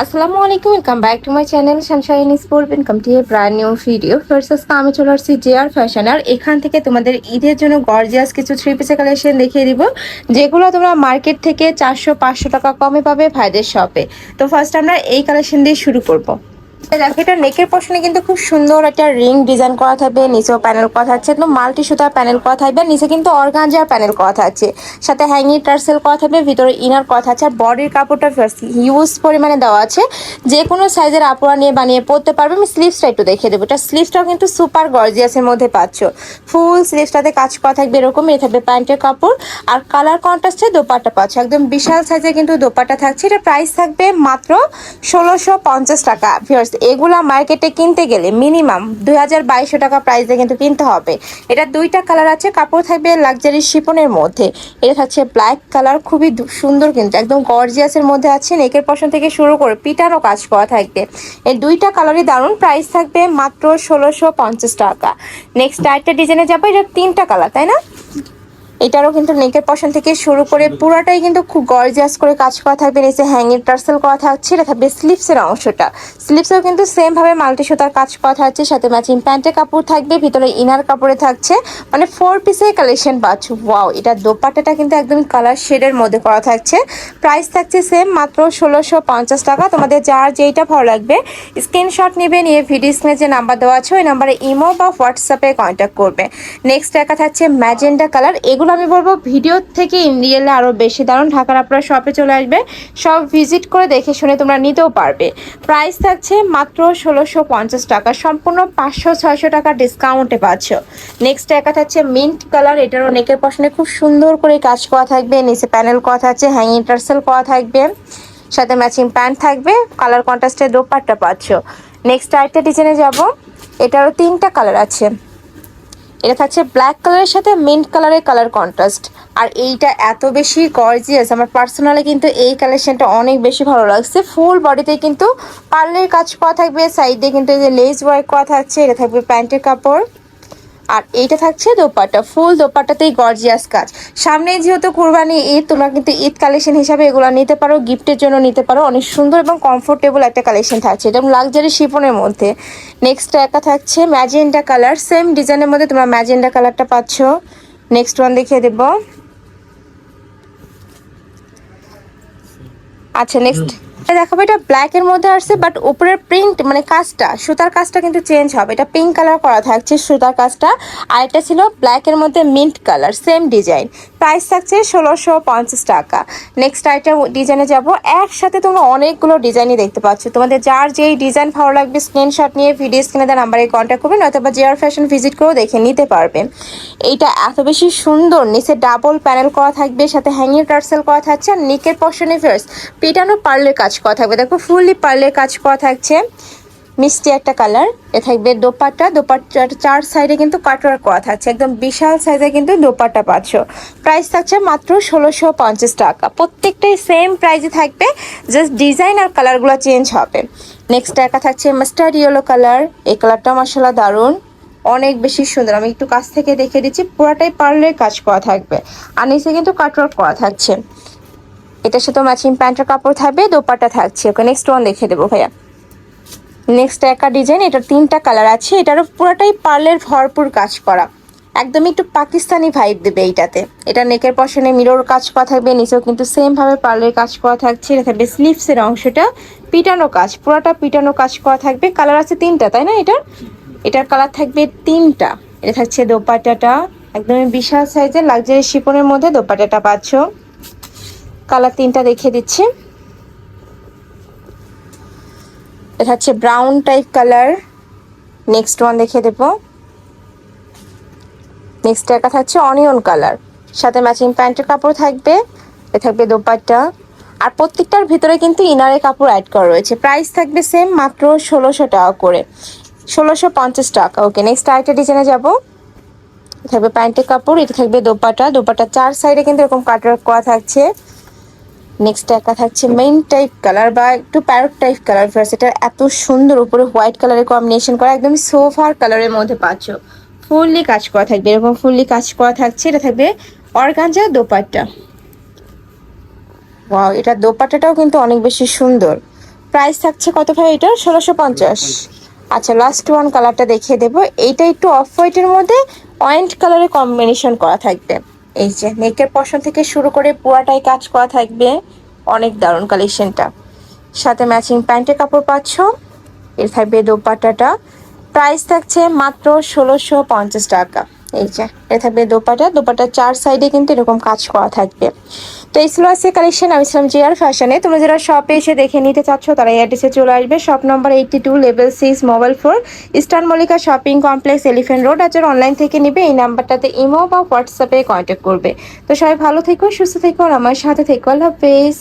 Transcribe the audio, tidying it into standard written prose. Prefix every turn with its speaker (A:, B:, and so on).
A: আসসালামু আলাইকুম, welcome back to my channel Sunshine sport. Welcome to A brand new video. First আমি চলে আসছি জেআর ফ্যাশন, আর এখান থেকে তোমাদের ঈদের জন্য গর্জিয়াস কিছু থ্রি পিসের কালেকশন দেখিয়ে দিব, যেগুলো তোমরা মার্কেট থেকে 400-500 টাকা কমে পাবে ভাইদের শপে। তো ফার্স্ট আমরা এই কালেকশন দিয়ে শুরু করবো। দেখো, এটা নেকের পশনে কিন্তু খুব সুন্দর একটা রিং ডিজাইন করা থাকবে, নিচেও প্যানেল করা থাকছে, একদম মাল্টি সুতার প্যানেল করা থাকবে, নিচে কিন্তু অর্গানজার প্যানেল করা থাকছে, সাথে হ্যাঙ্গিং টার্সেল করা থাকবে, ভিতরে ইনার করা থাকছে। আর বডির কাপড়টা হিউজ পরিমাণে দেওয়া আছে, যে কোনো সাইজের আপুরা নিয়ে বানিয়ে পরতে পারবে। আমি স্লিভসটা একটু দেখিয়ে দেবো। এটা স্লিভসটাও কিন্তু সুপার গর্জিয়াসের মধ্যে পাচ্ছ, ফুল স্লিভসটাতে কাজ করা থাকবে, এরকম এ থাকবে প্যান্টের কাপড়। আর কালার কন্ট্রাস্টে দোপাট্টা পাচ্ছ, একদম বিশাল সাইজের কিন্তু দোপাট্টা থাকছে। এটা প্রাইস থাকবে মাত্র 1650 টাকা। এগুলা মার্কেটে কিনতে গেলে মিনিমাম 2200 টাকা প্রাইসে কিন্তু কিনতে হবে। এটা দুইটা কালার আছে, কাপড় থাকবে লাক্সারি শিপনের মধ্যে। এটা থাকছে ব্ল্যাক কালার, খুবই সুন্দর কিন্তু একদম গর্জিয়াসের মধ্যে আছে। নেকের পশন থেকে শুরু করে পিটানো কাজ করা থাকবে। এই দুইটা কালারই দারুণ, প্রাইস থাকবে মাত্র 1650 টাকা। নেক্সট আরেকটা ডিজাইনে যাবো। এটা তিনটা কালার, তাই না? এটারও কিন্তু নেকের পশন থেকে শুরু করে পুরাটাই কিন্তু খুব গর্জিয়াস করে কাজ করা থাকবে। নিচে হ্যাঙ্গিং টার্সেল করা থাকছে। এটা থাকবে স্লিভসের অংশটা, স্লিভসেও কিন্তু সেম ভাবে মাল্টি সুতার কাজ করা থাকছে, সাথে ম্যাচিং প্যান্টের কাপড় থাকবে, ভিতরে ইনার কাপড়ে থাকছে, মানে 4 পিসের কালেকশন পাচ্ছ। ওয়াও, এটা দোপাট্টাটা কিন্তু একদম কালার শেডের মধ্যে করা থাকছে। প্রাইস থাকছে সেম মাত্র 1650 টাকা। তোমাদের যার যেইটা ভালো লাগবে স্ক্রিনশট নেবে, নিয়ে ভিডিও স্ক্রিনে যে নাম্বার দেওয়া আছে ওই নাম্বারে ইমো বা হোয়াটসঅ্যাপে কন্ট্যাক্ট করবে। নেক্সট দেখা থাকছে ম্যাজেন্ডা কালার। এগুলো আমি বলবো ভিডিও থেকে ইন রিয়েলে আরও বেশি দারুণ। ঢাকার আপনারা শপে চলে আসবে, সব ভিজিট করে দেখে শুনে তোমরা নিতেও পারবে। প্রাইস থাকছে মাত্র 1650 টাকা, সম্পূর্ণ 500-600 টাকা ডিসকাউন্টে পাচ্ছ। নেক্সট দেখা থাকছে মিন্ট কালার। এটারও নেকের পশনে খুব সুন্দর করে কাজ করা থাকবে, নিচে প্যানেল করা থাকছে, হ্যাঙ্গিং টার্সেল করা থাকবে, সাথে ম্যাচিং প্যান্ট থাকবে, কালার কন্ট্রাস্টের দোপাট্টা পাচ্ছ। নেক্সট আরেকটা ডিজাইনে যাব। এটারও তিনটা কালার আছে। এটা থাকছে ব্ল্যাক কালারের সাথে মিন্ট কালারের কালার কন্ট্রাস্ট। আর এইটা এত বেশি গর্জিয়াস, আমার পার্সোনালি কিন্তু এই কালেকশনটা অনেক বেশি ভালো লাগছে। ফুল বডিতে কিন্তু পার্লের কাজ করা থাকবে, সাইডে কিন্তু এই যে লেস ওয়ার্ক করা থাকছে। এটা থাকবে প্যান্টের কাপড়, আর এইটা থাকছে দোপাট্টা, ফুল দোপাট্টাতেই গর্জিয়াস কাজ। সামনে যেহেতু কুরবানি ঈদ, তোমরা কিন্তু ঈদ কালেকশন হিসাবে এগুলো নিতে পারো, গিফটের জন্য নিতে পারো। অনেক সুন্দর এবং কমফোর্টেবল একটা কালেকশন থাকছে, এটা লাক্সারি শিফনের মধ্যে। নেক্সট একা থাকছে ম্যাজেন্ডা কালার, সেম ডিজাইনের মধ্যে তোমরা ম্যাজেন্ডা কালারটা পাচ্ছ। নেক্সট ওয়ান দেখিয়ে দেবো। আচ্ছা, নেক্সট দেখাবো। এটা ব্ল্যাক এর মধ্যে আসছে, বাট উপরের প্রিন্ট মানে কাজটা, সুতার কাজটা কিন্তু চেঞ্জ হবে। এটা পিঙ্ক কালার করা থাকছে সুতার কাজটা, আর এটা ছিল ব্ল্যাক এর মধ্যে mint colour, same design. Price থাকছে 1650 টাকা। নেক্সট আইটেম ডিজাইনে যাব। একসাথে তোমরা অনেকগুলো ডিজাইনই দেখতে পাচ্ছ, তোমাদের যার যেই ডিজাইন ভালো লাগবে স্ক্রিনশট নিয়ে ভিডিও স্ক্রিনে দেওয়া নাম্বারে কন্ট্যাক্ট করবেন, অথবা জেআর ফ্যাশন ভিজিট করেও দেখে নিতে পারবেন। এইটা এত বেশি সুন্দর, নিচে ডাবল প্যানেল করা থাকবে, সাথে হ্যাঙ্গিং টার্সেল করা থাকছে, আর নিকের পশনে ফার্স্ট পিটানো পার্লের কাজ করা থাকবে। দেখো ফুললি পার্লের কাজ করা থাকছে, মিষ্টি একটা কালার। এ থাকবে দোপাট্টা, দোপাট্টার চার সাইডে কিন্তু কাটওয়ার্ক করা থাকছে, একদম বিশাল সাইজে কিন্তু দোপাট্টা পাচ্ছ। প্রাইস থাকছে মাত্র 1650 টাকা। প্রত্যেকটাই সেম প্রাইসে থাকবে, জাস্ট ডিজাইন আর কালারগুলো চেঞ্জ হবে। নেক্সট একা থাকছে মাস্টার্ড ইয়েলো কালার। এই কালারটা মাশাআল্লাহ দারুণ, অনেক বেশি সুন্দর। আমি একটু কাছ থেকে দেখে দিচ্ছি, পুরাটাই পার্লের কাজ করা থাকবে, আর নিচে কিন্তু কাটওয়ার্ক করা থাকছে। এটার সাথে ম্যাচিং প্যান্টের কাপড় থাকবে, দোপাট্টা থাকছে। ওকে, নেক্সট ওয়ান দেখে দেবো ভাইয়া। নেক্সট একা ডিজাইন, এটার তিনটা কালার আছে। এটারও পুরাটাই পার্লের ভরপুর কাজ করা, একদমই একটু পাকিস্তানি ভাইব দেবে এইটাতে। এটা নেকের পশনে মিরর কাজ করা থাকবে, নিচেও কিন্তু সেম ভাবে পার্লের কাজ করা থাকছে। এটা থাকবে স্লিভসের অংশটা পিটানো কাজ, পুরাটা পিটানো কাজ করা থাকবে। কালার আছে তিনটা, তাই না? এটার কালার থাকবে তিনটা। এটা থাকছে দোপাট্টাটা, একদমই বিশাল সাইজের লাক্সারি শিপনের মধ্যে দোপাট্টাটা পাচ্ছ। কালার তিনটা দেখিয়ে দিচ্ছি। এটা হচ্ছে brown type colour. Next one দেখিয়ে দেবো। নেক্সট একটা থাকছে অনিয়ন কালার, সাথে ম্যাচিং প্যান্টের কাপড় থাকবে। এ থাকবে দোপাট্টা, আর প্রত্যেকটার ভিতরে কিন্তু ইনারের কাপড় অ্যাড করা রয়েছে। প্রাইস থাকবে সেম মাত্র 1600 টাকা করে, 1650 টাকা। ওকে, নেক্সট আরেকটা ডিজাইনে যাবো। থাকবে প্যান্টের কাপড়, এটা থাকবে দোপাট্টা, দোপাট্টার চার সাইডে কিন্তু এরকম কাটওয়ার্ক করা থাকছে। নেক্সট একা থাকছে মেইন টাইপ কালার বা একটু প্যারট টাইপ কালার। ফার্স্ট এটা এত সুন্দর, উপরে হোয়াইট কালারের কম্বিনেশন করা, একদম সোফার কালারের মধ্যে পাচ্ছ। ফুললি কাজ করা থাকবে, এরকম ফুললি কাজ করা থাকছে। এটা থাকবে অর্গানজা দোপাট্টা। ওয়াও, এটা দোপাট্টাটাও কিন্তু অনেক বেশি সুন্দর, প্রাইস থাকছে কত ভাই এটা? 1650। আচ্ছা, লাস্ট ওয়ান কালারটা দেখিয়ে দেবো। এইটা একটু অফ হোয়াইটের মধ্যে অয়েন্ট কালারের কম্বিনেশন করা থাকবে। এই যে নেকের পশন থেকে শুরু করে পুরাটাই কাজ করা থাকবে, অনেক দারুণ কালেকশনটা। সাথে ম্যাচিং প্যান্টের কাপড় পাচ্ছ। এর থাকবে দোপাট্টাটা, প্রাইস থাকছে মাত্র 1650 টাকা। এই যে এ থাকবে দোপাট্টার চার সাইডে কিন্তু এরকম কাজ করা থাকবে। তো এই ছিল আজকে কালেকশন। আমি ছিলাম জিআর ফ্যাশনে। তোমরা যারা শপে এসে দেখে নিতে চাচ্ছ তারা এই অ্যাড্রেসে চলে আসবে। Shop number 82, level 6, mobile 4, eastern Mallika shopping complex, elephant road. আর যারা অনলাইন থেকে নিবে এই নাম্বারটাতে ইমো বা হোয়াটসঅ্যাপে কন্ট্যাক্ট করবে। তো সবাই ভালো থেকো, সুস্থ থেকো আর আমার সাথে থেকো। আল্লাহ হাফেজ।